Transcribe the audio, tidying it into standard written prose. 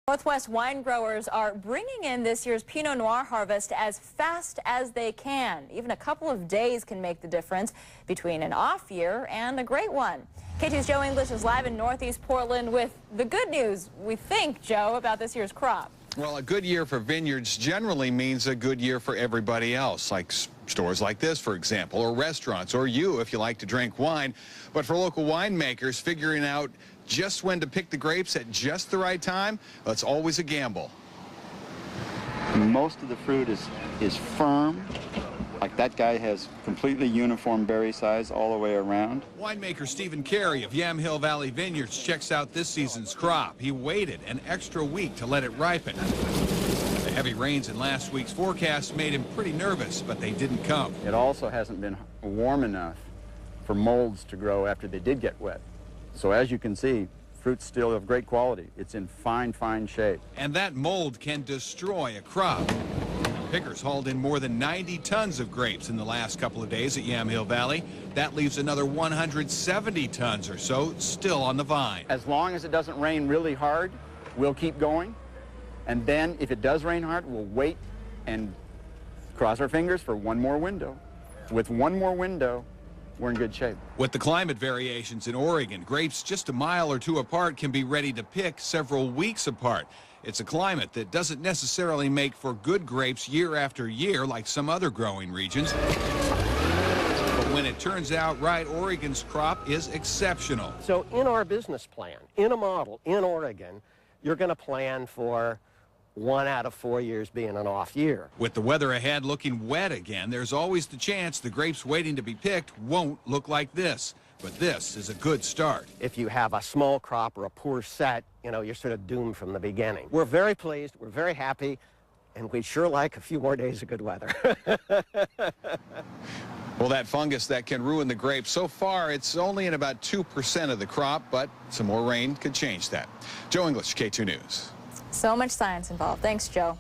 Northwest wine growers are bringing in this year's Pinot Noir harvest as fast as they can. Even a couple of days can make the difference between an off year and a great one. KT's Joe English is live in Northeast Portland with the good news, we think, Joe, about this year's crop. Well, a good year for vineyards generally means a good year for everybody else, like stores like this, for example, or restaurants, or you if you like to drink wine. But for local winemakers, figuring out just when to pick the grapes at just the right time, well, it's always a gamble. Most of the fruit is firm. Like that guy has completely uniform berry size all the way around. Winemaker Stephen Carey of Yamhill Valley Vineyards checks out this season's crop. He waited an extra week to let it ripen. The heavy rains in last week's forecast made him pretty nervous, but they didn't come. It also hasn't been warm enough for molds to grow after they did get wet. So as you can see, fruit's still of great quality. It's in fine, fine shape. And that mold can destroy a crop. Pickers hauled in more than 90 tons of grapes in the last couple of days at Yamhill Valley. That leaves another 170 tons or so still on the vine. As long as it doesn't rain really hard, we'll keep going. And then if it does rain hard, we'll wait and cross our fingers for one more window. With one more window, we're in good shape. With the climate variations in Oregon, grapes just a mile or two apart can be ready to pick several weeks apart. It's a climate that doesn't necessarily make for good grapes year after year like some other growing regions. But when it turns out right, Oregon's crop is exceptional. So in our business plan, in a model, in Oregon, you're going to plan for 1 out of 4 years being an off year. With the weather ahead looking wet again, there's always the chance the grapes waiting to be picked won't look like this. But this is a good start. If you have a small crop or a poor set, you know, you're sort of doomed from the beginning. We're very pleased, we're very happy, and we'd sure like a few more days of good weather. Well, that fungus that can ruin the grapes, so far it's only in about 2% of the crop, but some more rain could change that. Joe English, K2 News. So much science involved. Thanks, Joe.